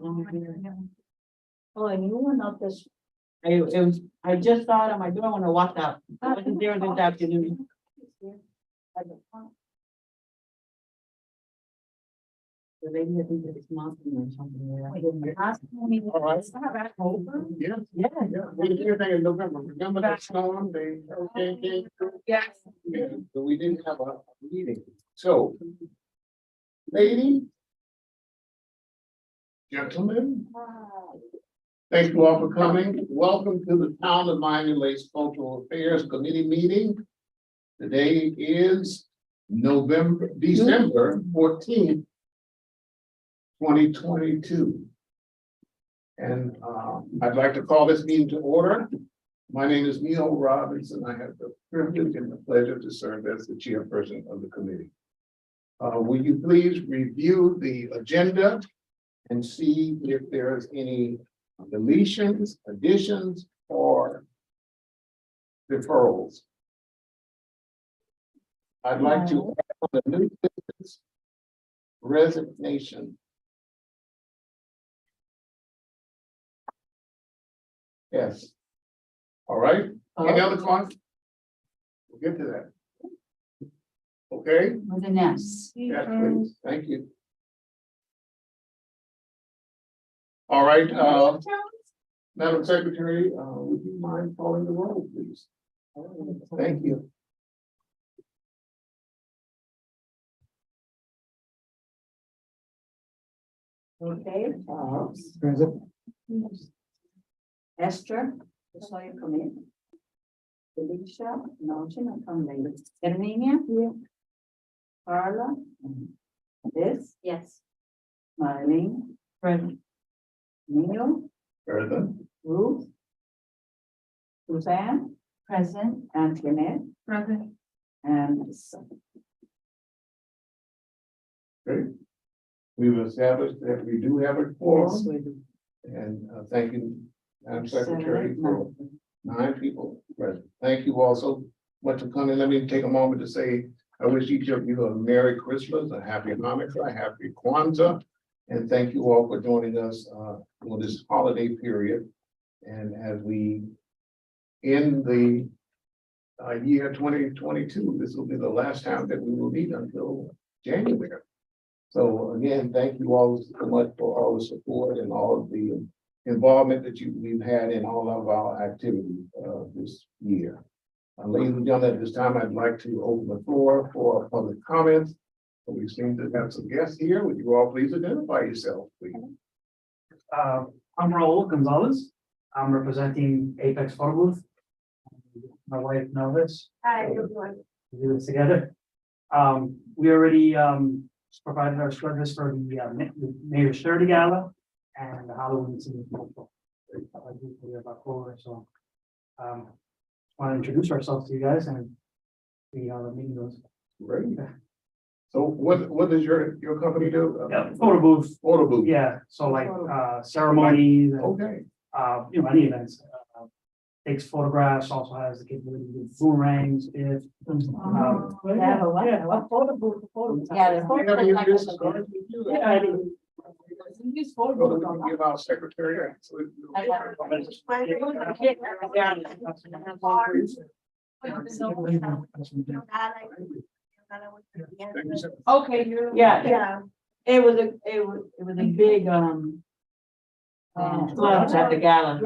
Oh, and you were not this. I just saw it on my door when I walked out. I wasn't there this afternoon. The lady, I think it's nothing or something. Yeah. We did everything in November. Remember that storm? Yes. Yeah, so we didn't have a meeting. So, lady, gentlemen, thank you all for coming. Welcome to the Town of Miami Lakes Cultural Affairs Committee meeting. Today is December 14th, 2022. And I'd like to call this meeting to order. My name is Neil Robinson. I have the privilege and the pleasure to serve as the chairperson of the committee. Will you please review the agenda and see if there's any deletions, additions, or deferrals? I'd like to add on the new business resignation. Yes. All right. Any other comments? We'll get to that. Okay. With an S. Yes, please. Thank you. All right, Madam Secretary, would you mind calling the roll, please? Thank you. Okay. Esther, I saw you come in. Felicia, no, she not come later. Herminia? Yeah. Carla? Liz? Yes. Marlene? Present. Neil? Present. Ruth? Suzanne? Present. Antoinette? Present. And Great. We've established that we do have a quorum, yes, we do. and thank you, Madam Secretary, for 9 people present. Thank you all so much for coming. Let me take a moment to say, I wish each of you a Merry Christmas, a Happy Hanukkah, a Happy Kwanzaa, and thank you all for joining us for this holiday period. And as we end the year 2022, this will be the last time that we will meet until January. So again, thank you all so much for all the support and all of the involvement that we've had in all of our activities this year. Ladies and gentlemen, at this time, I'd like to open the floor for public comments. So we seem to have some guests here. Would you all please identify yourselves, please? I'm Raul Gonzalez. I'm representing Apex Photo Booth. My wife Melvis. Hi, everyone. We do this together. We already provided our service for the Mayor's 30 Gala and the Halloween season. So want to introduce ourselves to you guys and see how the meeting goes. Great. So what does your company do? Yeah, photo booth. Photo booth. Yeah, so like ceremonies and Okay. Any events. Takes photographs, also has the capability to do boomerangs, if. What photo booth? Yeah, the photo Any booth. business cards with you? Yeah, I do. Use photo So that booth. we can give our secretary. Okay, yeah. It was a big, club at the gala.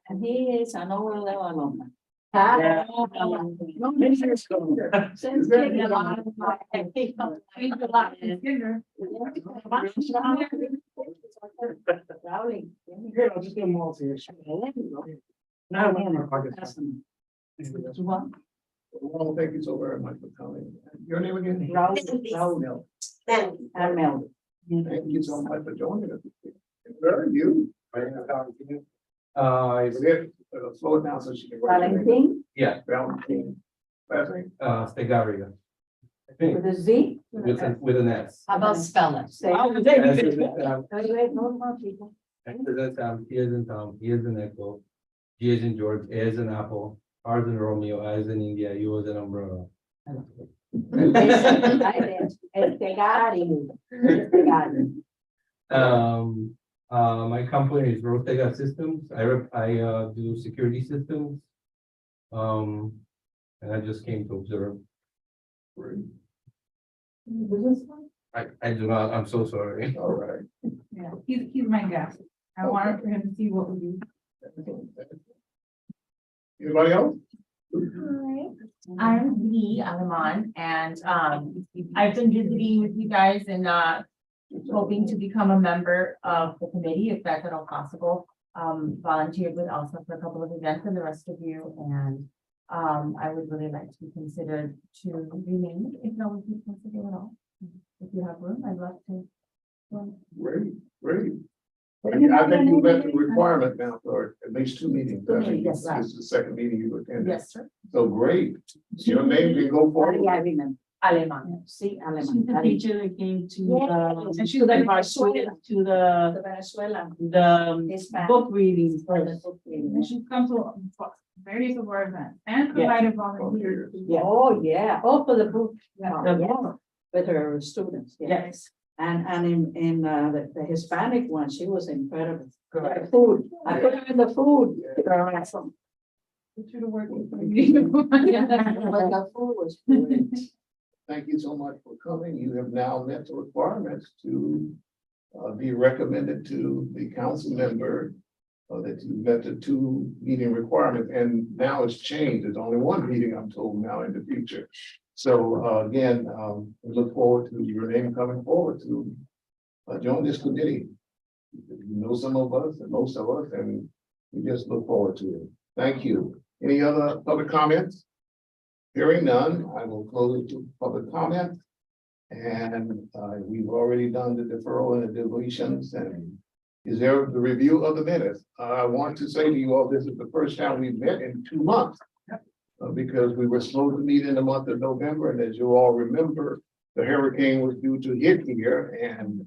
And he is an old alumni. Yeah. Since getting a lot of my. Here, I'll just get them all to you. No, no, no, I guess. Well, thank you so very much for coming. Your name again? Raul. And Mel. Thank you so much for joining us. Where are you? Slow it down so she can. write your name. Valentin Yeah, Valentin. Last name? Stegaria. I think with a Z. with an S. How about spell it? Say. Normal people. X is in Tom, T is in Tom, E is in Echo, G is in George, A is in Apple, R is in Romeo, I is in India, U is in umbrella. My company is Rotega Systems. I do security systems. And I just came to observe. I do not, I'm so sorry. All right. Yeah, he's my guest. I wanted for him to see what we do. Anybody else? Hi, I'm Lee Alaman, and I've been visiting with you guys and hoping to become a member of the committee, if that's at all possible. Volunteered with also for a couple of events and the rest of you, and I would really like to be considered to remain, if no one can consider at all. If you have room, I'd love to. Great, great. I think you met the requirement now for at least 2 meetings. I think Yes, this right. is the second meeting you attended. Yes, sir. So great. Your name can go forward. Yeah, I remember. Aleman. See, She's the teacher that came to And the, she's like Venezuela. to the Venezuela. the book reading first. And And she's come to various of our events and provided volunteers. Yeah. Oh, yeah. Oh, for the book. Yeah. The book with her students. Yes. And in the Hispanic one, she was incredible. Correct. The food, I put her in the food. Awesome. Put you to work with me. But the food was great. Thank you so much for coming. You have now met the requirements to be recommended to the council member. That you met the 2 meeting requirements, and now it's changed. There's only 1 meeting, I'm told, now in the future. So again, we look forward to your name coming forward to join this committee. You know some of us and most of us, and we just look forward to it. Thank you. Any other public comments? Hearing none, I will close to public comment. And we've already done the deferral and the deletions. And is there the review of the minutes? I want to say to you all, this is the first time we've met in 2 months. Because we were supposed to meet in the month of November, and as you all remember, the hurricane was due to hit here, and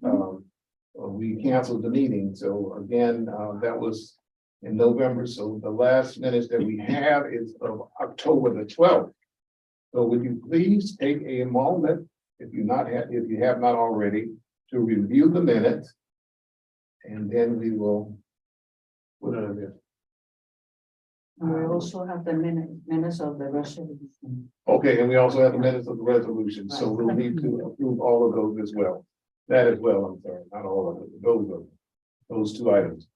we canceled the meeting. So again, that was in November. So the last minutes that we have is of October the 12th. So would you please take a moment, if you have not already, to review the minutes, and then we will put it in. We also have the minutes of the resolution. Okay, and we also have the minutes of the resolution, so we'll need to approve all of those as well. That as well, I'm sorry, not all of it, those 2 items.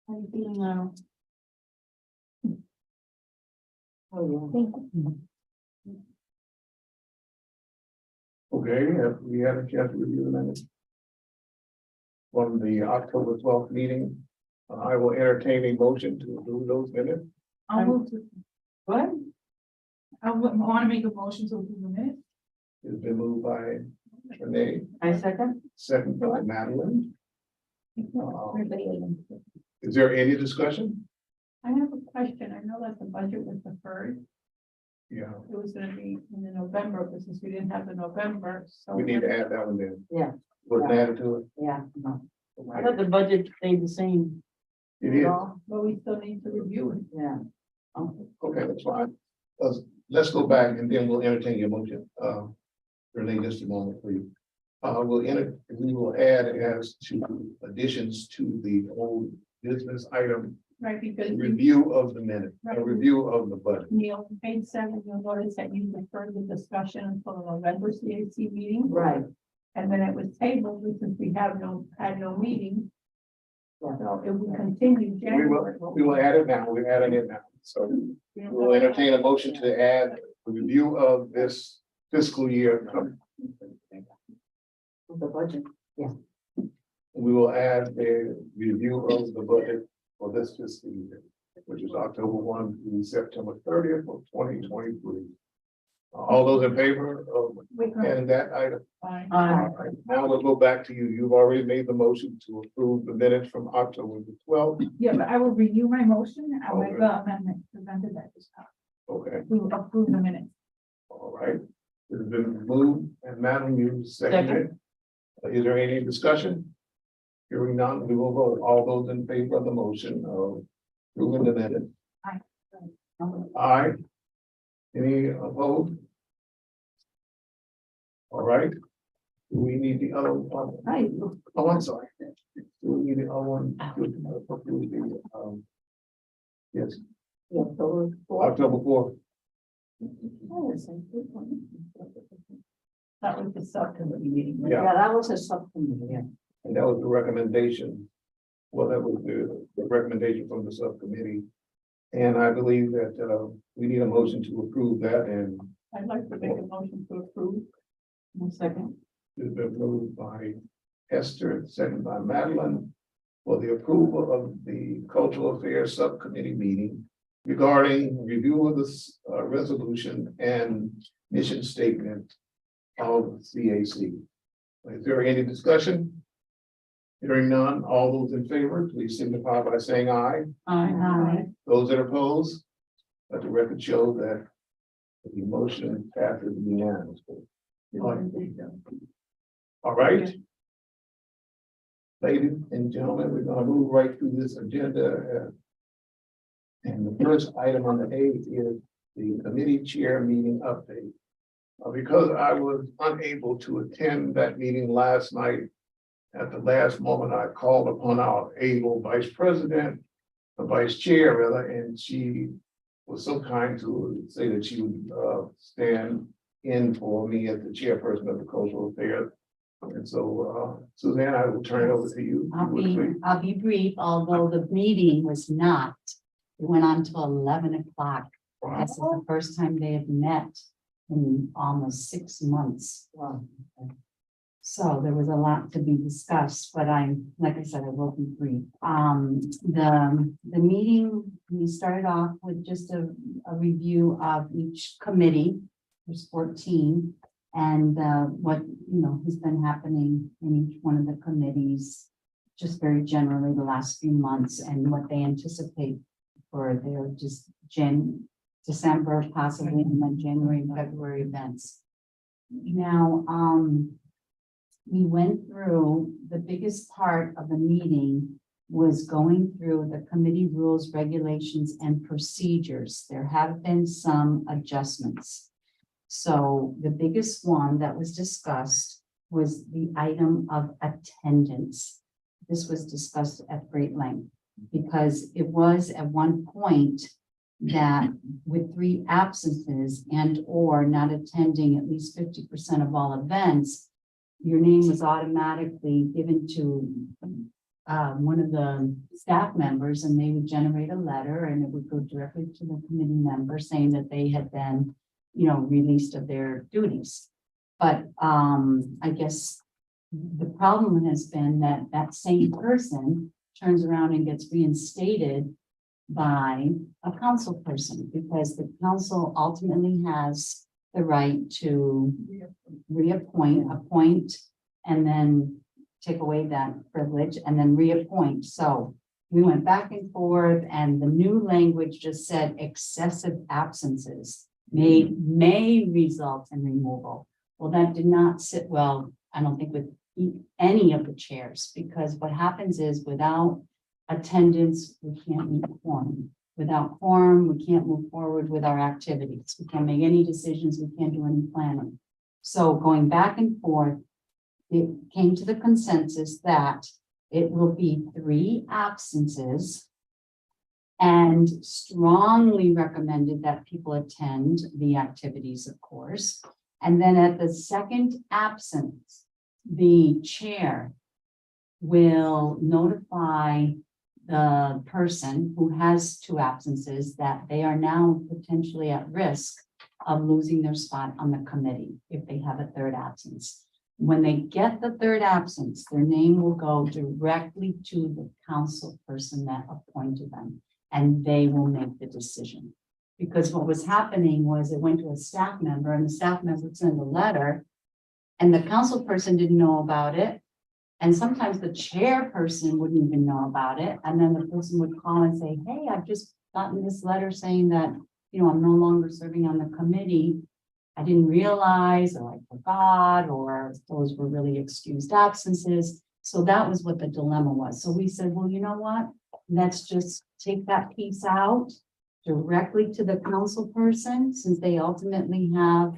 How you feeling now? Oh, yeah. Okay, have we had a chance to review the minutes from the October 12th meeting. I will entertain a motion to approve those minutes. I'll move to, What? I want to make a motion to approve the minutes. It's been moved by Renee, I second. second by Madeline. Everybody. Is there any discussion? I have a question. I know that the budget was deferred. Yeah, It was gonna be in the November, but since we didn't have the November, so. we need to add that one in. Yeah. Was added to it. Yeah. No. I thought the budget stayed the same. It is. But we still need to review it. Yeah. Okay, that's fine. Let's go back and then we'll entertain your motion. Renee, just a moment, please. We will add as to additions to the old business item, Right, because you, review of the minute, a review of the budget. Neil, page 7, you'll notice that you deferred the discussion until the November CAC meeting. Right. And then it was tabled because we had no meeting. Yeah. So it will continue January. We will add it now. We're adding it now. So we'll entertain a motion to add a review of this fiscal year. The budget. We will add a review of the budget for this fiscal year, which is October 1 through September 30th of 2023. All those in favor of adding that item? Fine. All right, now we'll go back to you. You've already made the motion to approve the minutes from October the 12th. Yeah, but I will review my motion. I will Okay. make the amendment presented at this time. Okay, To approve the minutes. all right. It has been moved and Madam, you seconded. Is there any discussion? Hearing none, we will vote. All those in favor of the motion of approving the minutes? Aye. Aye. Any opposed? All right. Do we need the other one? Aye. Oh, I'm sorry. Do we need the other one? To approve the, yes, October 4th. That was the subcommittee meeting. Yeah. that was a subcommittee, yeah. And that was the recommendation. Well, that was the recommendation from the subcommittee. And I believe that we need a motion to approve that, and I'd like to make a motion to approve. One second. it's been moved by Esther, second by Madeline, for the approval of the Cultural Affairs Subcommittee meeting regarding review of this resolution and mission statement of CAC. Is there any discussion? Hearing none, all those in favor, please signify by saying aye. Aye. Those that oppose, let the record show that the motion passes unanimously. All right. Ladies and gentlemen, we're gonna move right through this agenda. And the first item on the A is the committee chair meeting update. Because I was unable to attend that meeting last night, at the last moment, I called upon our able vice president, the vice chair rather, and she was so kind to say that she would stand in for me as the chairperson of the Cultural Affairs. And so, Suzanne, I will turn it over to you. I'll be brief, although the meeting was not. It went on till 11 o'clock. This is the first time they have met in almost 6 months. So there was a lot to be discussed, but like I said, I will be brief. The meeting, we started off with just a review of each committee. There's 14, and what has been happening in each one of the committees, just very generally the last few months, and what they anticipate for their just December possibly, and then January and February events. Now, we went through, the biggest part of the meeting was going through the committee rules, regulations, and procedures. There have been some adjustments. So the biggest one that was discussed was the item of attendance. This was discussed at great length because it was at one point that with 3 absences and or not attending at least 50% of all events, your name was automatically given to one of the staff members, and they would generate a letter, and it would go directly to the committee member saying that they had been, released of their duties. But I guess the problem has been that that same person turns around and gets reinstated by a council person, because the council ultimately has the right to reappoint, appoint, and then take away that privilege and then reappoint. So we went back and forth, and the new language just said excessive absences may result in removal. Well, that did not sit well, I don't think, with any of the chairs, because what happens is without attendance, we can't meet quorum. Without quorum, we can't move forward with our activities. We can't make any decisions. We can't do any planning. So going back and forth, it came to the consensus that it will be 3 absences, and strongly recommended that people attend the activities, of course. And then at the second absence, the chair will notify the person who has 2 absences that they are now potentially at risk of losing their spot on the committee if they have a 3rd absence. When they get the 3rd absence, their name will go directly to the council person that appointed them, and they will make the decision. Because what was happening was it went to a staff member and the staff member sent a letter. And the council person didn't know about it. And sometimes the chairperson wouldn't even know about it. And then the person would call and say, hey, I've just gotten this letter saying that, I'm no longer serving on the committee. I didn't realize, or I forgot, or those were really excused absences. So that was what the dilemma was. So we said, well, you know what? Let's just take that piece out directly to the council person, since they ultimately have,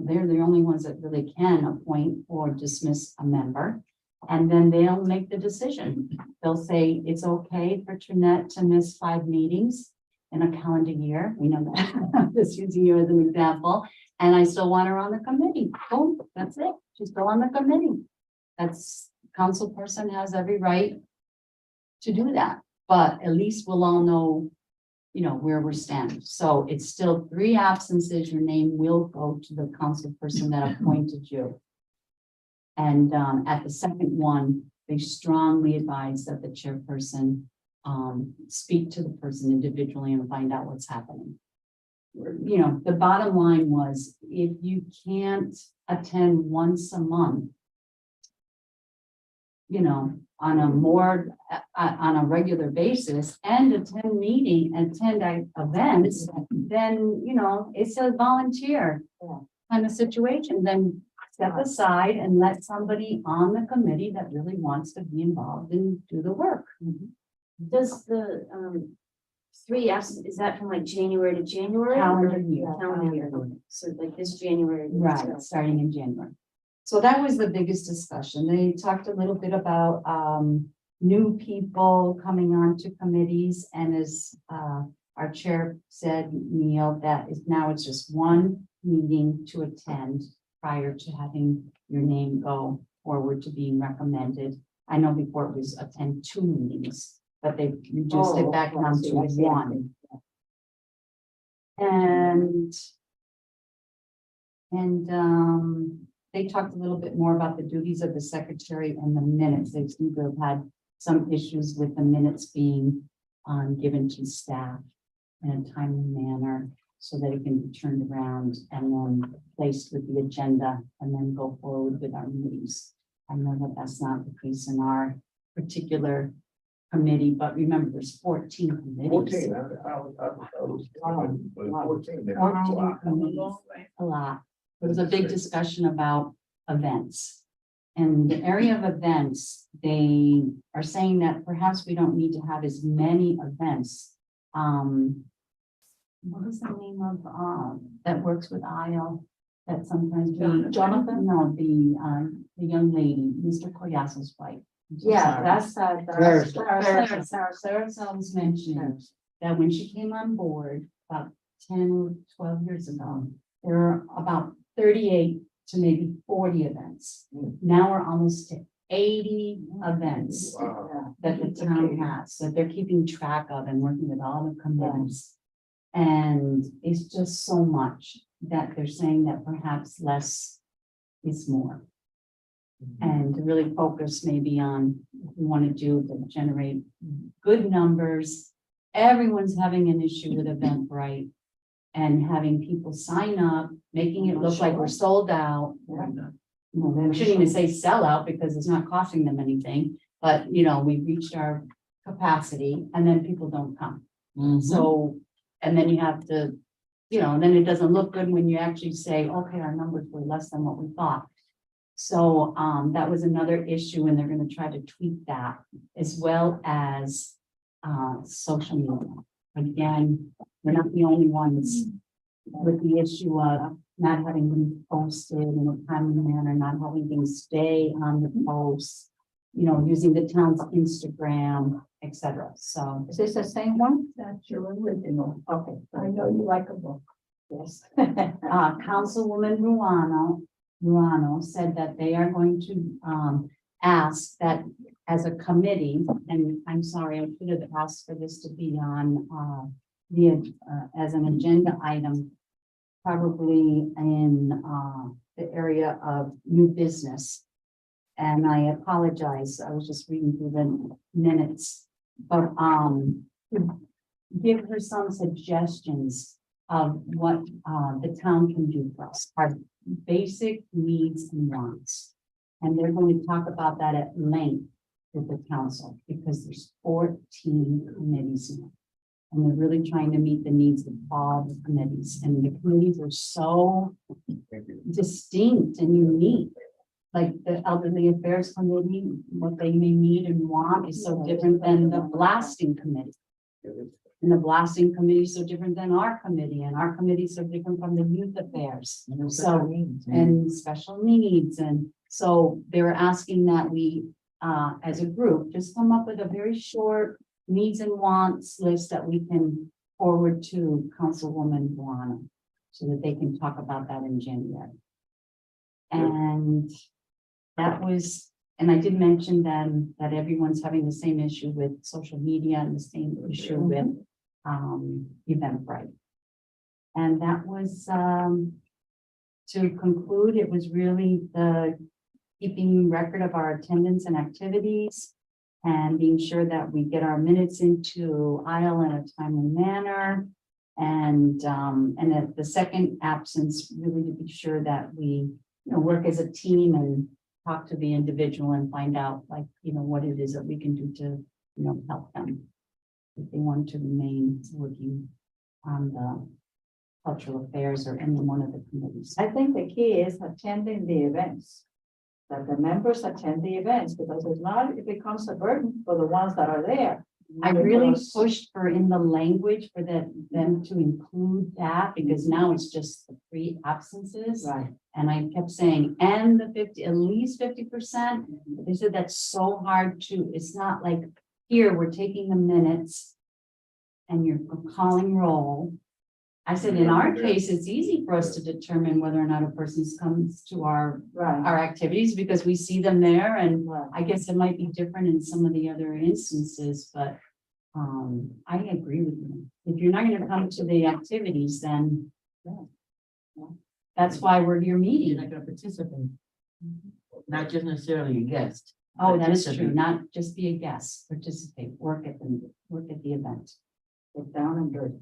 they're the only ones that really can appoint or dismiss a member. And then they'll make the decision. They'll say it's okay for Trinette to miss 5 meetings in a calendar year. We know that. I'm just using you as an example. And I still want her on the committee. Oh, that's it. She's still on the committee. That's, council person has every right to do that. But at least we'll all know, where we're standing. So it's still 3 absences. Your name will go to the council person that appointed you. And at the second one, they strongly advise that the chairperson speak to the person individually and find out what's happening. The bottom line was, if you can't attend once a month, on a regular basis and attend events, then, it's a volunteer kind of situation. Then step aside and let somebody on the committee that really wants to be involved and do the work. Does the 3 absent, is that from like January to January? Calendar year. Calendar year. So like this January. Right, starting in January. So that was the biggest discussion. They talked a little bit about new people coming on to committees, and as our chair said, Neil, that is now it's just 1 meeting to attend prior to having your name go forward to being recommended. I know before it was attend 2 meetings, but they reduced it back down to 1. And they talked a little bit more about the duties of the secretary and the minutes. They seem to have had some issues with the minutes being given to staff in a timely manner so that it can be turned around and then placed with the agenda and then go forward with our meetings. I know that that's not the case in our particular committee, but remember, there's 14 committees. 14, I was 14. That's a lot. A lot. There was a big discussion about events. And the area of events, they are saying that perhaps we don't need to have as many events. What is the name of that works with IO that sometimes Jonathan? No, the young lady, Mr. Koyasa's wife. Yeah, that's Sarah was mentioning that when she came on board about 10 or 12 years ago, there were about 38 to maybe 40 events. Now we're almost to 80 events Wow. that the town has, that they're keeping track of and working with all the committees. And it's just so much that they're saying that perhaps less is more. And to really focus maybe on what we want to do to generate good numbers. Everyone's having an issue with Eventbrite and having people sign up, making it look like we're sold out. Well, we shouldn't even say sell out because it's not costing them anything, but we reached our capacity and then people don't come. So, and then you have to, and then it doesn't look good when you actually say, okay, our numbers were less than what we thought. So that was another issue, and they're going to try to tweak that, as well as social media. Again, we're not the only ones with the issue of not having them posted in a timely manner, not having things stay on the posts, using the town's Instagram, etc. So Is this the same one? That's your original. Okay. I know you like a book. Yes. Councilwoman Ruano said that they are going to ask that as a committee, and I'm sorry, I should have asked for this to be on as an agenda item, probably in the area of new business. And I apologize, I was just reading through the minutes, but give her some suggestions of what the town can do for us, our basic needs and wants. And they're going to talk about that at length with the council, because there's 14 committees now. And they're really trying to meet the needs of all the committees, and the committees are so Thank you. distinct and unique. Like the Elderly Affairs Committee, what they may need and want is so different than the blasting committee. And the blasting committee is so different than our committee, and our committee is so different from the youth affairs. So, and special needs, and so they're asking that we, as a group, just come up with a very short needs and wants list that we can forward to Councilwoman Buana, so that they can talk about that in January. And that was, and I did mention then that everyone's having the same issue with social media and the same issue with Eventbrite. And that was to conclude, it was really the keeping record of our attendance and activities, and being sure that we get our minutes into aisle in a timely manner. And at the second absence, really to be sure that we, work as a team and talk to the individual and find out, like, what it is that we can do to, help them if they want to remain working on the cultural affairs or any one of the committees. I think the key is attending the events. That the members attend the events, because if not, it becomes a burden for the ones that are there. I really Because- pushed for in the language for them to include that, because now it's just the 3 absences. Right. And I kept saying, and the 50, at least 50%. They said that's so hard to, it's not like, here, we're taking the minutes and you're calling roll. I said, in our case, it's easy for us to determine whether or not a person comes to our Right. activities, because we see them there, and Right. I guess it might be different in some of the other instances, but I agree with you. If you're not gonna come to the activities, then that's why we're here You're meeting. not gonna participate. Not just necessarily a guest. Oh, that's true. Participate. Not just be a guest, participate, work at the event. Get down and dirty.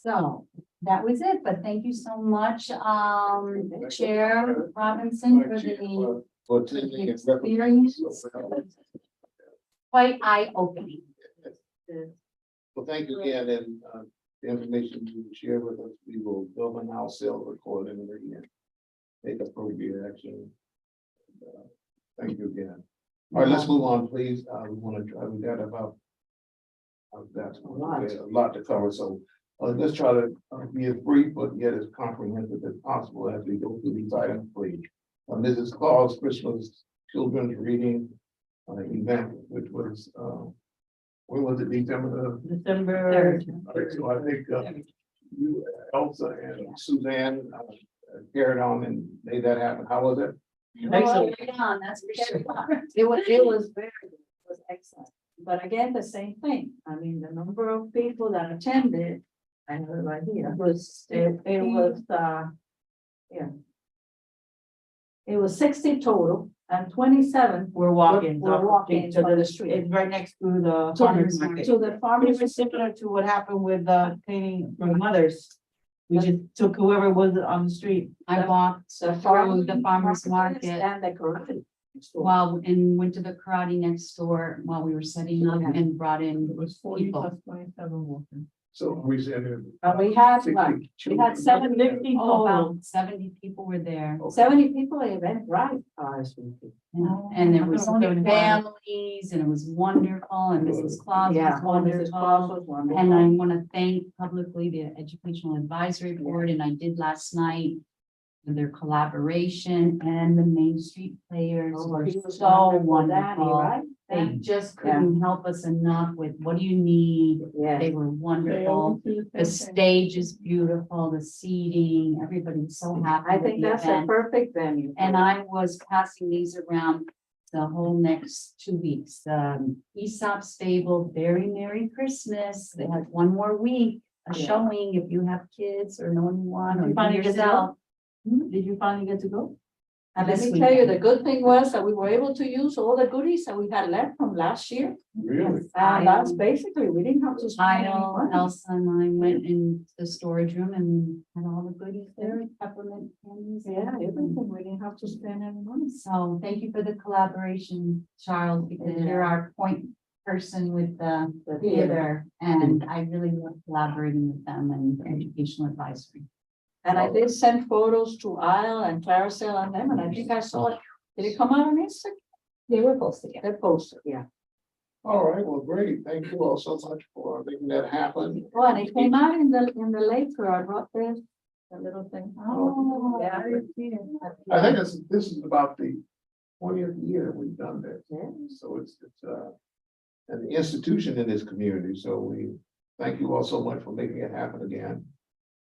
So that was it, but thank you so much, Chair Robinson, for the For attending and experience. Quite eye-opening. Well, thank you again, and the information you share with us, we will govern ourselves accordingly and take appropriate action. Thank you again. All right, let's move on, please. We want to try, we got about that's a lot to cover, so let's try to be as brief but yet as comprehensive as possible as we go through these items, please. Mrs. Claus Christmas Children's Reading event, which was when was it, December? December. All right, so I think you, Elsa and Suzanne carried on and made that happen. How was it? Excellent. That's for sure. It was excellent. But again, the same thing. I mean, the number of people that attended, I know it right here, it was 60 total, and 27 We're walking. We're walking to to the street. It's right next to the To farmer's market. to the farmers. Pretty similar to what happened with cleaning for mothers. We just took whoever was on the street. I walked The through the farmer's market And the karate. store. and went to the karate next door while we were setting up, and brought in It was 40 people. plus 27 walking. So we said. We had 60 what? We children. had 70 Oh, total, about 70 people were there. 70 people at event, right? And there I was thought it was families, and it was wonderful, and Mrs. Claus Yeah, was Mrs. Claus wonderful. was wonderful. And I want to thank publicly the Educational Advisory Board, and I did last night, for their collaboration, and the Main Street players Oh, were he was so wonderful, Danny, wonderful. right? They just couldn't help us enough with, what do you need? Yeah. They were wonderful. The stage is beautiful, the seating, everybody's so happy I with think the that's a event. perfect venue. And I was passing these around the whole next 2 weeks. Aesop Stable, very Merry Christmas. They have 1 more week, a Yeah. showing if you have kids or know anyone Did or you finally get to go? yourself. Did you finally get to go? And let This me tell you, weekend. the good thing was that we were able to use all the goodies that we had left from last year. Really? And that's basically, we didn't have to. spend any Kyle, money. Elsa and I went in the storage room and had all the goodies there, peppermint candies. Yeah, everything, we didn't have to spend any money. So thank you for the collaboration, Charles, because you're our point person with the theater. And I really love collaborating with them and educational advisory. And I did send photos to Isle and Claricel and them, and I think I saw it. Did it come out on Instagram? They were posted, yeah. They're posted, yeah. All right, well, great. Thank you all so much for making that happen. Oh, and it came out in the Laker, I brought the little thing. Oh, Yeah. I see it. I think this is about the 20th year we've done this. Yeah. So it's an institution in this community. So we thank you all so much for making it happen again.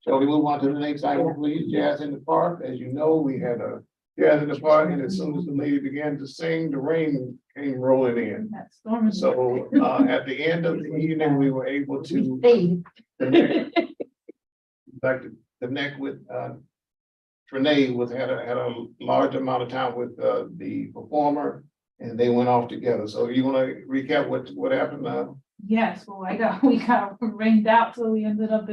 Shall we move on to the next item, please? Jazz in the Park. As you know, we had a jazz in the park, and as soon as the lady began to sing, the rain came rolling in. That storm is- So at the end of the evening, we were able to Stayed. connect. Like to connect with Trinae had a large amount of time with the performer, and they went off together. So you want to recap what happened? Yes, well, we got rained out, so we ended up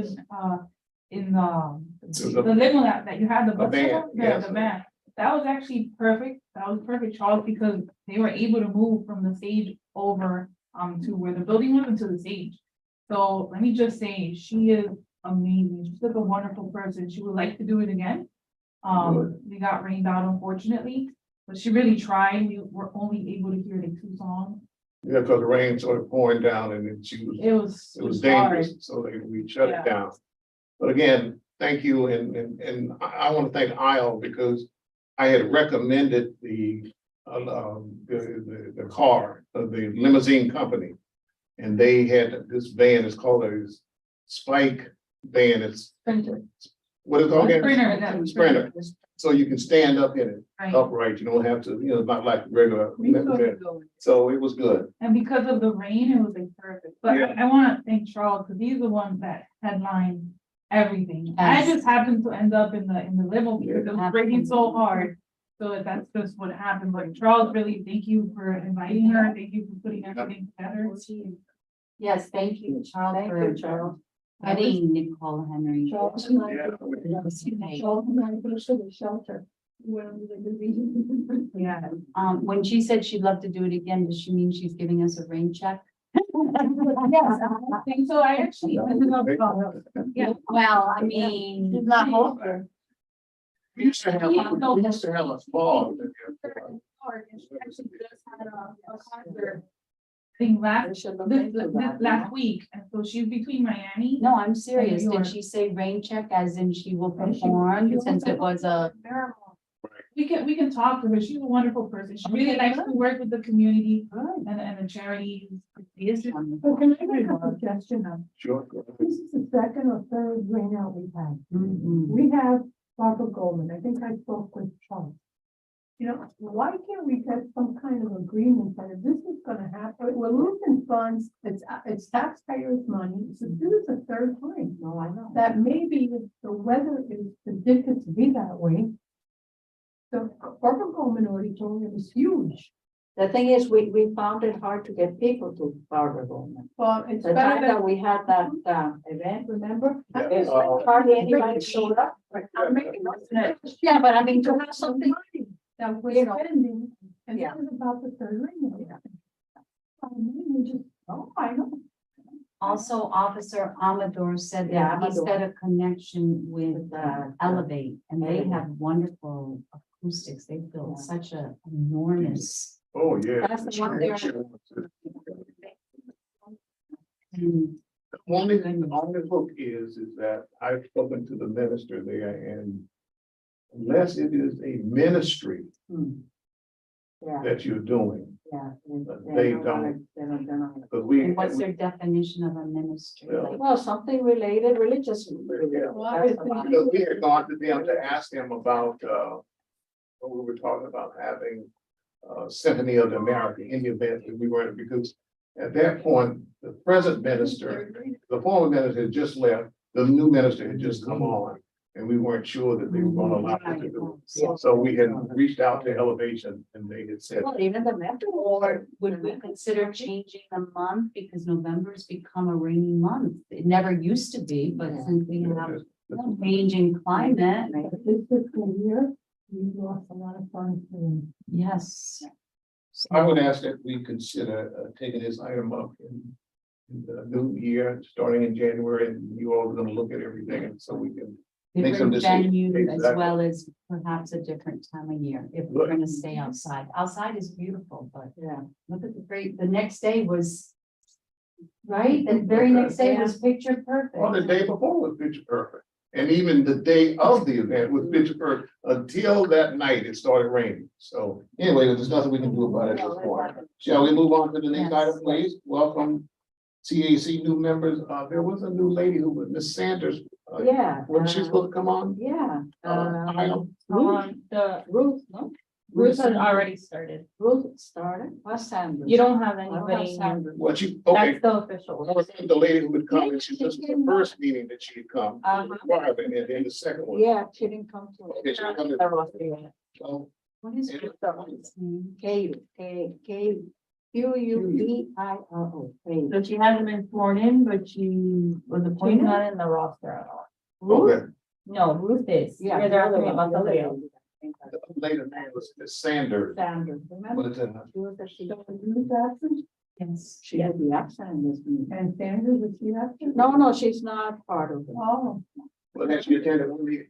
in the limo that you had, the bus, van, yes. the van. That was actually perfect. That was perfect, Charles, because they were able to move from the stage over to where the building was and to the stage. So let me just say, she is amazing. She's like a wonderful person. She would like to do it again. We got rained out unfortunately, but she really tried. We were only able to hear like 2 songs. Yeah, because the rain started pouring down, and then It was hard. dangerous, so we shut Yeah. it down. But again, thank you, and I want to thank Isle because I had recommended the car, the limousine company. And they had this van, it's called a Spike van, it's, Sprinter. what is it called again? Sprinter. Sprinter, so you can stand up in it, Right. upright, you don't have to, not like regular. We couldn't go. So it was good. And because of the rain, it was like perfect. But Yeah. I want to thank Charles because he's the one that headlined everything. I Yes. just happened to end up in the limo because it was raining so hard. So that's just what happened. But Charles, really, thank you for inviting her. Thank you for putting everything together. Yes, thank you, Charles, Thank for you, Charles. getting Nicole Henry. Charles. Yeah. the shelter. Yeah. When she said she'd love to do it again, does she mean she's giving us a rain check? Yes, I think so. I actually ended up, yeah. Well, I mean. She's not home. We used to have a fall. Thing last, We should look this, into this that. last week, and so she's between Miami. No, I'm serious. York. Did she say rain check as in she will And she- perform she since it was a? We can talk to her. She's a wonderful person. She really likes to work with the community and the charities. It's just- Can I make a suggestion? Sure. This is the second or third rain out we've had. Mhm. We have Barbara Goldman. I think I spoke with Charles. You know, why can't we get some kind of agreement that if this is gonna happen, we're losing funds, it's taxpayers' money. So this is the third time. No, I know. That maybe if the weather is predicted to be that way. The Barbara Goldman auditorium is huge. The thing is, we found it hard to get people to Barbara Goldman. Well, it's The better time that than. we had that event, remember? Yeah. Hardly anybody showed up. I'm making that. Yeah, but I mean, to have something. That You we're know. spending, and Yeah. this is about the third ring. Oh, I know. Also, Officer Amador said Yeah, that he's Amador. got a connection with Elevate, and they Elevate. have wonderful acoustics. They built Yeah. such a enormous. Oh, yeah. That's the one there. And The only hook is that I've spoken to the minister there, and unless it is a ministry Yeah, that you're doing, yeah. They don't. because we. and what's their definition of a ministry? Yeah. Like, Well, something related, religious. Yeah. Well, Because we had gone to them to ask them about, when we were talking about having, Symphony of the America in the event that we weren't, because at that point, the present minister, the former minister had just left, the new minister had just come on. and we weren't sure that they were gonna allow us to do it. So we had reached out to Elevation and they had said, Well, even the members. Or would we consider changing the month because November's become a rainy month? It never used to be, but since we have a changing climate, This fiscal year, we lost a lot of funds in. yes. I would ask that we consider taking this item up in the new year, starting in January, and you all are gonna look at everything, and so we can. Make some Different decisions. venue as Exactly. well as perhaps a different time of year, if we're gonna stay outside. Outside is beautiful, but Yeah. look at the next day was. Right, the very next day was picture perfect. Well, the day before was picture perfect, and even the day of the event was picture perfect, until that night it started raining. So anyway, there's nothing we can do about it at this point. Shall we move on to the next Yes. item, please? Welcome, CAC new members. There was a new lady who was Miss Sanders. Yeah. When she's supposed to come on? Yeah. Kyle? The Ruth, no? Ruth has already started. Ruth started, what's Sanders? You don't have I don't have anybody. Sanders. Well, she, okay. That's the official. Well, I was thinking the lady who would come, and she just, the first meeting that she'd come, requirement, and then the second one. Yeah, she didn't come to. Okay, she come to- so, What is Yeah. Ruth's name? Queiro. So she hasn't been sworn in, but she was She's appointed. not in the roster at all. Okay, No, Ruth is. Yeah. You're asking me about somebody else. the later name was Miss Sanders, Sanders, remember? but, She was that she, Who's absent? Yes. she will be absent in this meeting. And Sanders, is she absent? No, she's not part of it. Oh, well, then she attended one meeting.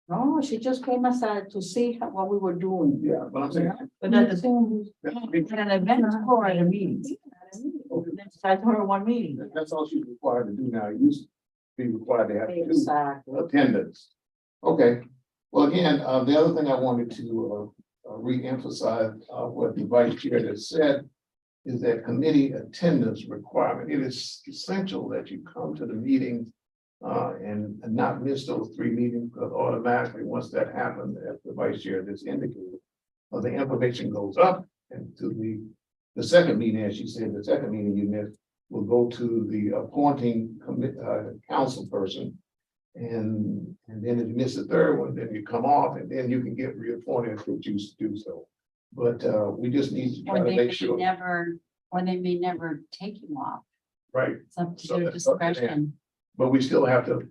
No, she just came aside to see what we were doing. Yeah, but I'm saying. But that's Sanders. an event or at a meeting. That's her one meeting. That's all she's required to do now. It used to be required to have two Exactly. attendance. Okay, well, again, the other thing I wanted to re-emphasize, what the vice chair has said is that committee attendance requirement. It is essential that you come to the meetings and not miss those 3 meetings, because automatically, once that happens, as the vice chair just indicated, the information goes up and to the second meeting, as she said, the second meeting you missed will go to the appointing council person. And then if you miss the third one, then you come off and then you can get reappointed if you choose to do so. But we just need to try Or to they make may sure, never, or they may never take you off. right? It's up to So their that's up to them. discretion. But we still have to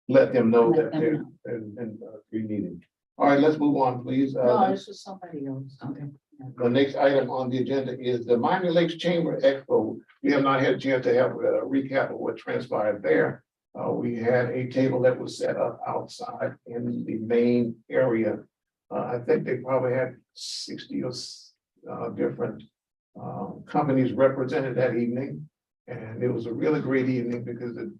let them know Let that them they're know. in 3 meetings. All right, let's move on, please. No, this is somebody else. Okay. The next item on the agenda is the Miami Lakes Chamber Expo. We have not had a chance to have a recap of what transpired there. We had a table that was set up outside in the main area. I think they probably had 60 or different companies represented that evening. And it was a really great evening because it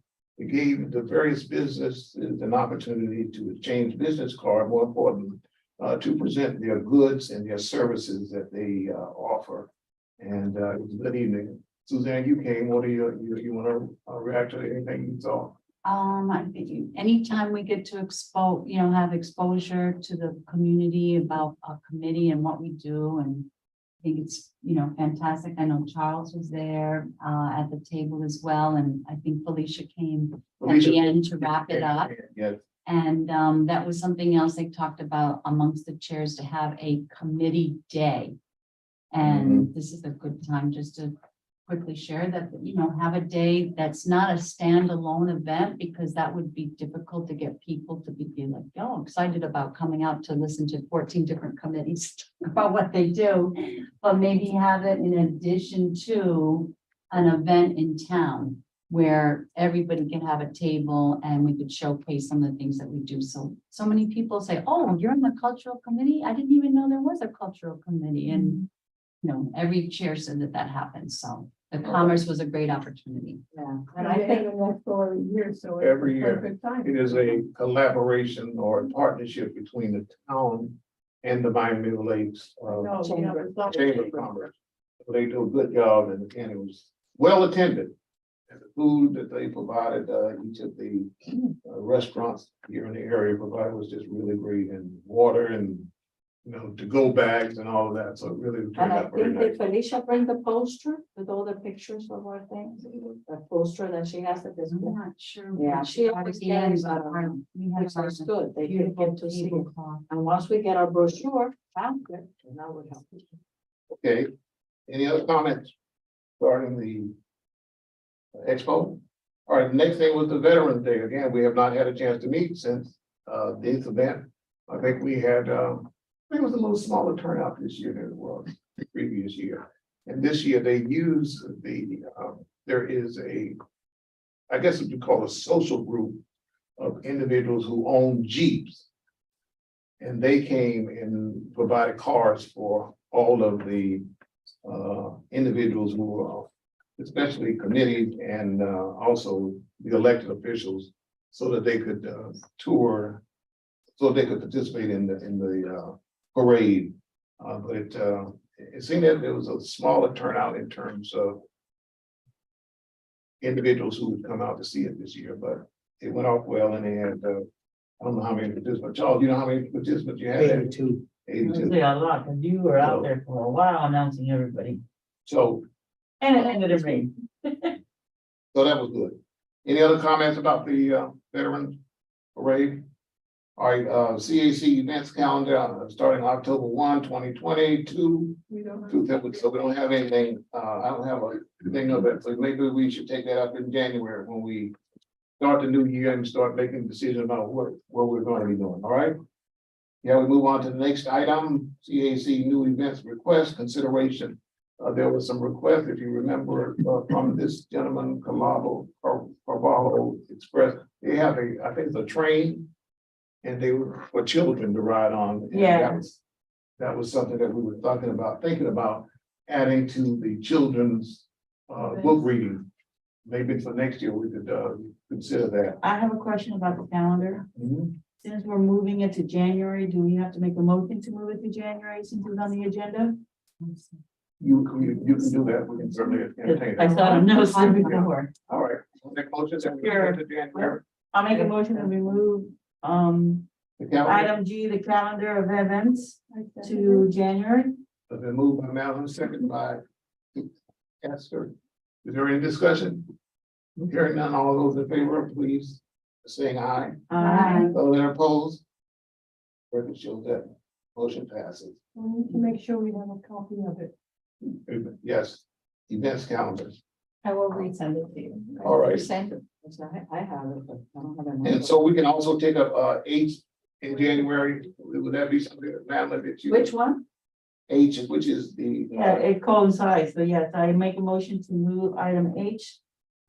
gave the various businesses an opportunity to exchange business card, more importantly, to present their goods and their services that they offer. And it was a good evening. Suzanne, you came. What do you want to react to anything you saw? I think anytime we get to have exposure to the community about our committee and what we do, and I think it's, fantastic. I know Charles was there, at the table as well, and I think Felicia came at the end to wrap it up. Yes. And, that was something else they talked about amongst the chairs, to have a committee day. And this is a good time just to quickly share that, have a day that's not a standalone event, because that would be difficult to get people to be like, excited about coming out to listen to 14 different committees talk about what they do, but maybe have it in addition to an event in town where everybody can have a table and we could showcase some of the things that we do. So many people say, oh, you're in the cultural committee? I didn't even know there was a cultural committee. And every chair said that happens. So the commerce was a great opportunity. Yeah, and I think that's for every year, so. it's Every a year. perfect time. It is a collaboration or a partnership between the town and the Miami Lakes No, Chamber. it's not- Chamber of Commerce. They do a good job, and again, it was well attended. And the food that they provided, each of the restaurants here in the area provided was just really great, and water and to-go bags and all of that, so it really And turned I out very think nice. did Felicia bring the poster with all the pictures of our things, the poster that she has at this I'm point. not sure. Yeah, she At always the end, carries but, that, we have which is some good, they can beautiful get to see it. tablecloth. And once we get our brochure, found good, and that would help. Okay, any other comments regarding the expo? All right, next thing was the Veterans Day. Again, we have not had a chance to meet since this event. I think we had, I think it was a little smaller turnout this year than it was the previous year. And this year they use there is I guess what you call a social group of individuals who own Jeeps. And they came and provided cars for all of the individuals who are, especially committees and also the elected officials, so that they could tour, so they could participate in the parade. But it seemed that there was a smaller turnout in terms of individuals who would come out to see it this year, but it went off well, and they had I don't know how many participants. Charles, you know how many participants you had? 82. 82. Yeah, a lot, because you were out there for a while announcing everybody. So And it ended in rain. So that was good. Any other comments about the Veterans Parade? All right, CAC events calendar, starting October 1, 2022. We don't have. So we don't have anything, I don't have anything of that, so maybe we should take that up in January when we start the new year and start making decisions about what we're going to be doing, all right? Yeah, we move on to the next item, CAC new events request consideration. There was some requests, if you remember, from this gentleman, Carvalho Express. They have I think it's a train, and they were for children to ride on. And Yeah. that was something that we were thinking about adding to the children's book reading. Maybe for next year, we could consider that. I have a question about the calendar. Mhm. Since we're moving it to January, do we have to make a motion to move it to January since it's on the agenda? You can do that, we can certainly entertain I that. saw a notice before. All right, next motion, that we go to January. I'll make a motion to remove, The calendar item G, the calendar of events to January. has been moved by Malcolm, second by Esther. Is there any discussion? Hearing none, all those in favor, please, saying aye. Those that are opposed? Record shows that motion passes. We need to make sure we have a copy of it. Yes, events calendars. I will resend it to you. All right. Send it. I have it, but I don't have it. And so we can also take up H in January. Would that be something that Madeline that you? Which one? H, which is the. Yeah, it coincides, so yes, I make a motion to move item H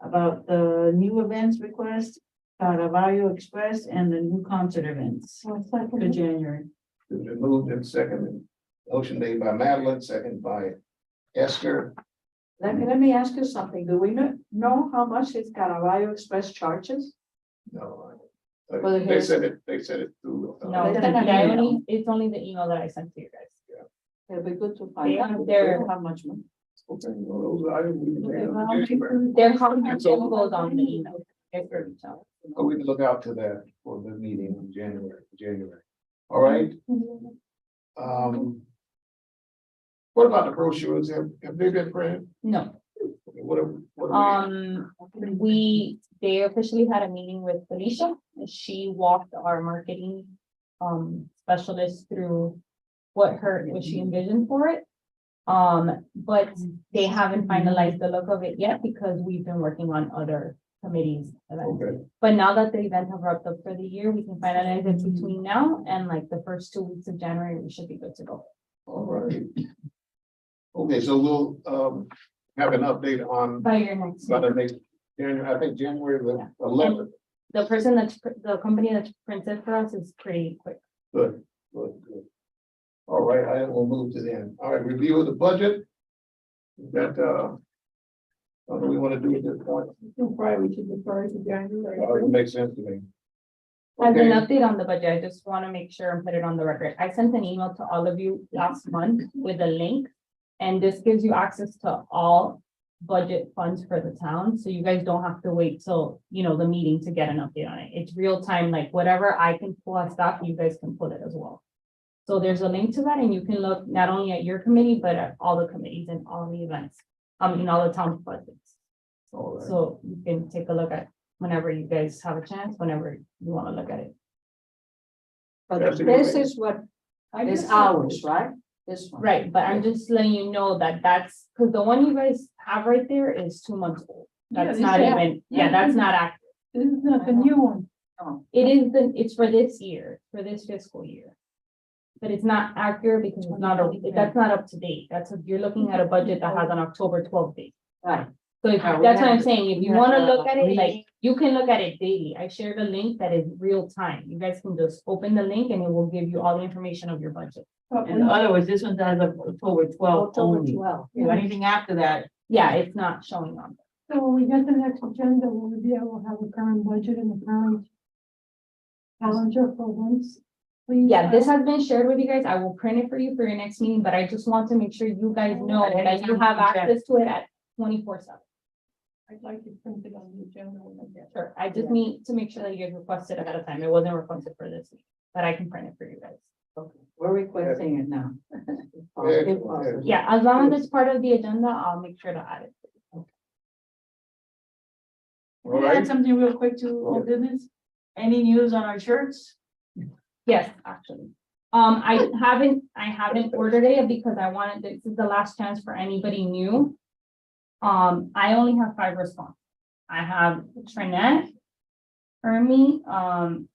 about the new events request, Caravaggio Express and the new concert events to January. It's been moved and seconded. Motion made by Madeline, second by Esther. Let me ask you something. Do we know how much this Caravaggio Express charges? No. Well, They here's- said it through. No, It's it's an email. only the email that I sent to you guys. It'd be good to They find have out. their- We don't have much money. Okay, well, those items we can take up in January. Their contact info goes on the email. So we can look out to that for the meeting in January. All right. What about the brochures? Have they been printed? No, What are they officially had a meeting with Felicia, and she walked our marketing specialist through what she envisioned for it. But they haven't finalized the look of it yet because we've been working on other committees. events. Okay, But now that the events have wrapped up for the year, we can finalize it between now and like the first 2 weeks of January, we should be good to go. all right. Okay, so we'll have an update on By your next. by the next January, I think January the 11th. The person the company that's printed for us is pretty quick. Good. All right, I will move to the end. All right, review of the budget. That what do we want to do at this point? I think probably we should defer to January. It makes sense to me. As an Okay. update on the budget, I just want to make sure and put it on the record. I sent an email to all of you last month with a link. And this gives you access to all budget funds for the town, so you guys don't have to wait till, the meeting to get an update on it. It's real time, like whatever I can pull as stuff, you guys can pull it as well. So there's a link to that and you can look not only at your committee, but at all the committees and all the events, in all the town budgets. So you can take a look at whenever you guys have a chance, whenever you want to look at it. But That's a this good- is what I is just- ours, right? This one. Right, but I'm just letting you know that that's, because the one you guys have right there is 2 months old. Yeah, That's this not is- even, yeah, that's not accurate. This is not the new one. It is it's for this year, for this fiscal year. But it's not accurate because it's not, that's not up to date. You're looking at a budget that has an October 12th date. Right. So if- Yeah, we that's what I'm have- saying. If we you have want to a look at it, like, meeting. you can look at it daily. I shared a link that is real time. You guys can just open the link and it will give you all the information of your budget. But In other words, this one's as of October 12th October only. 12. So anything after that, Yeah, it's not showing on. So when we get the next agenda, will we be able to have a current budget and the current calendar for once? Please? Yeah, this has been shared with you guys. I will print it for you for your next meeting, but I just want to make sure you guys know that you have access to it at 24/7. I'd like it printed on the agenda when I get it. Sure, I just need to make sure that you guys request it ahead of time. It wasn't requested for this week, but I can print it for you guys. We're requesting it now. Yeah. Yeah, as long as it's part of the agenda, I'll make sure to add it. All can I right, add something real quick to old business? Any news on our shirts? Yes, actually. I haven't ordered it because I wanted, this is the last chance for anybody new. I only have 5 responses. I have Trinette, Ermi,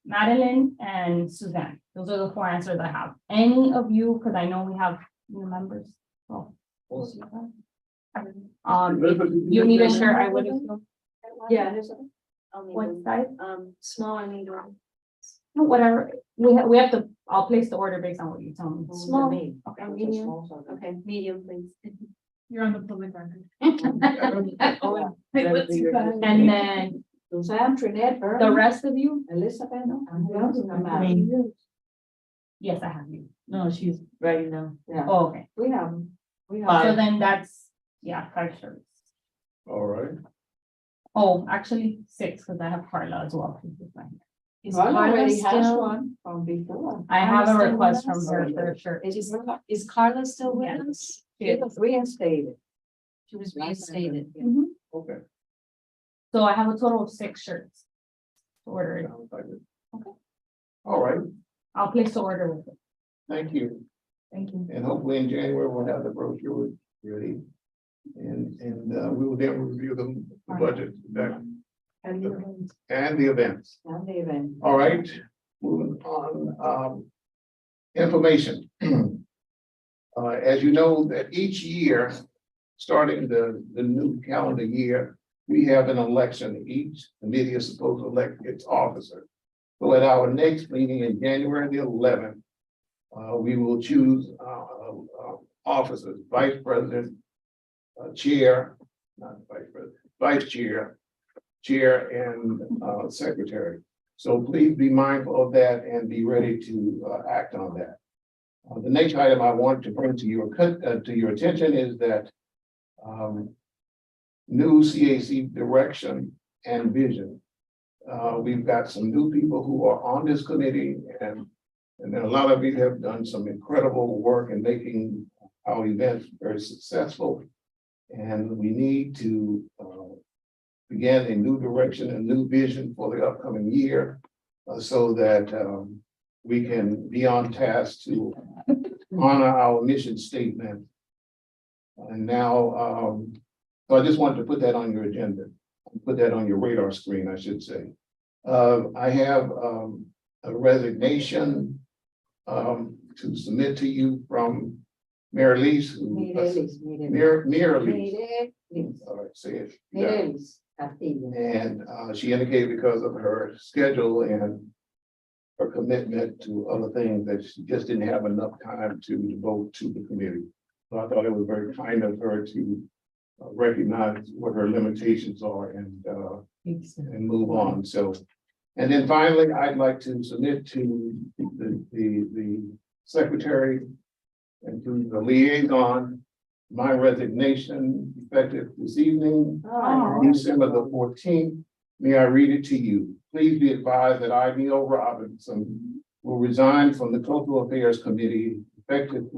Madeline, and Suzanne. Those are the 4 answers I have. Any of you, because I know we have new members. Oh. If you need a shirt, I would assume. Yeah, there's a. I'll need What one. size? Small, I need one. No, whatever. We have to, I'll place the order based on what you tell me. Small. Okay, medium. small, so- Okay, medium, please. You're on the public record. And then Suzanne, Trinette, the Bernie, rest of you, Elizabeth, and who else? And I Madeline. mean, yes, I have you. no, she's writing down. Yeah, Oh, okay. we have them. We have. So then that's, yeah, 5 shirts. all right. Oh, actually 6, because I have Carla as well. Carla already has one from before. I have a Carla's still request with from us? her for a shirt. Is Carla still with Yes. us? She was reinstated. She was reinstated. Okay. So I have a total of 6 shirts. to order. Sounds like it. Okay. All right, I'll place the order with it. thank you. Thank you. And hopefully in January, we'll have the brochure ready. And we will then review the budget back And the others. and the events. And the event. All right, moving on, information. As you know, that each year, starting the new calendar year, we have an election. Each committee is supposed to elect its officer. So at our next meeting in January the 11th, we will choose officers, vice president, chair, not vice president, vice chair, chair and secretary. So please be mindful of that and be ready to act on that. The next item I want to bring to your attention is that new CAC direction and vision. We've got some new people who are on this committee, and then a lot of you have done some incredible work in making our events very successful. And we need to begin a new direction, a new vision for the upcoming year, so that we can be on task to honor our mission statement. And now, so I just wanted to put that on your agenda, put that on your radar screen, I should say. I have a resignation to submit to you from Mary Lees. Mireles, Mary Lees. Mireles, All right, say it. Mireles Castillo. And she indicated because of her schedule and her commitment to other things that she just didn't have enough time to devote to the committee. So I thought it was very kind of her to recognize what her limitations are and move on. So, and then finally, I'd like to submit to the secretary and to the liaison my resignation effective this evening, December the 14th. May I read it to you? Please be advised that I, Neil Robinson, will resign from the Cultural Affairs Committee effective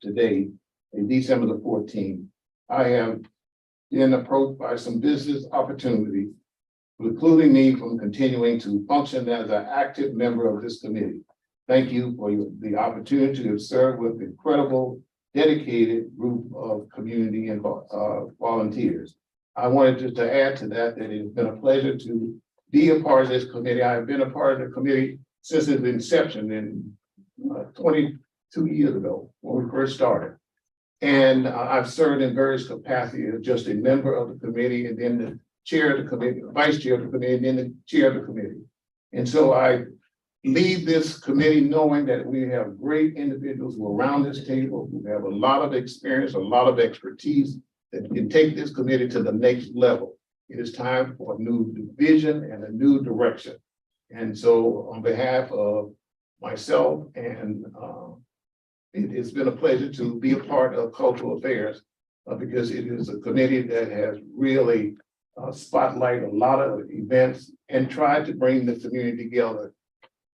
today, in December the 14th. I have been approached by some business opportunities, precluding me from continuing to function as an active member of this committee. Thank you for the opportunity to serve with incredible, dedicated group of community and volunteers. I wanted just to add to that, that it's been a pleasure to be a part of this committee. I've been a part of the committee since its inception in 22 years ago, when we first started. And I've served in various capacities as just a member of the committee, and then the chair of the committee, vice chair of the committee, and then the chair of the committee. And so I leave this committee knowing that we have great individuals who are around this table, who have a lot of experience, a lot of expertise that can take this committee to the next level. It is time for a new vision and a new direction. And so on behalf of myself and it's been a pleasure to be a part of Cultural Affairs because it is a committee that has really spotlighted a lot of events and tried to bring the community together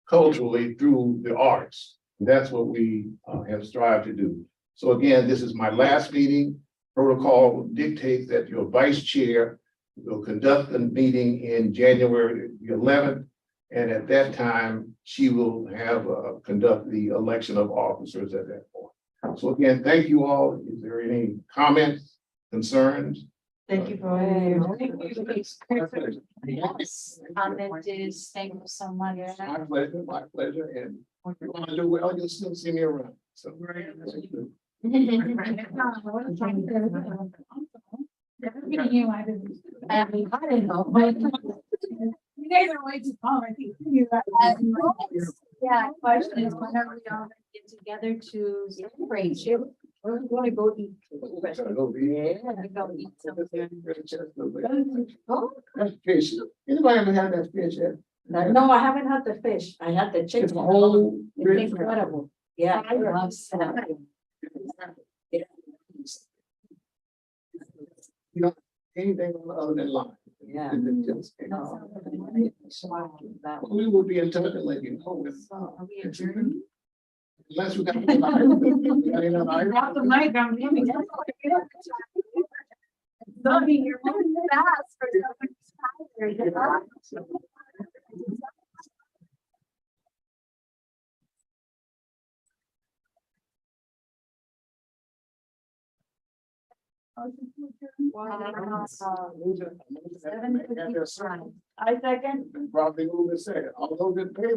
culturally through the arts. That's what we have strived to do. So again, this is my last meeting. Protocol dictates that your vice chair will conduct the meeting in January the 11th. And at that time, she will have conduct the election of officers at that point. So again, thank you all. Is there any comments, concerns? Thank you for all your. Yes, comment is, thank you so much. My pleasure. And if you want to do well, you'll still see me around. So. I mean, I didn't know, but. You guys are way too calm, I think. Yeah, question is, when are we all gonna get together to celebrate you? We're gonna go eat. We're gonna go eat something. Oh, that's fish. Anybody ever had that fish yet? No, I haven't had the fish. I had the It's chicken. a whole. It's incredible. Yeah. I love salad. You know, anything other than lime. Yeah. We will be in touch and let you know. Are we adjourned? Unless we got. Drop the mic, I'm leaving. Zombie, you're moving fast for someone who's tired. I second. Probably move in second. All those in favor?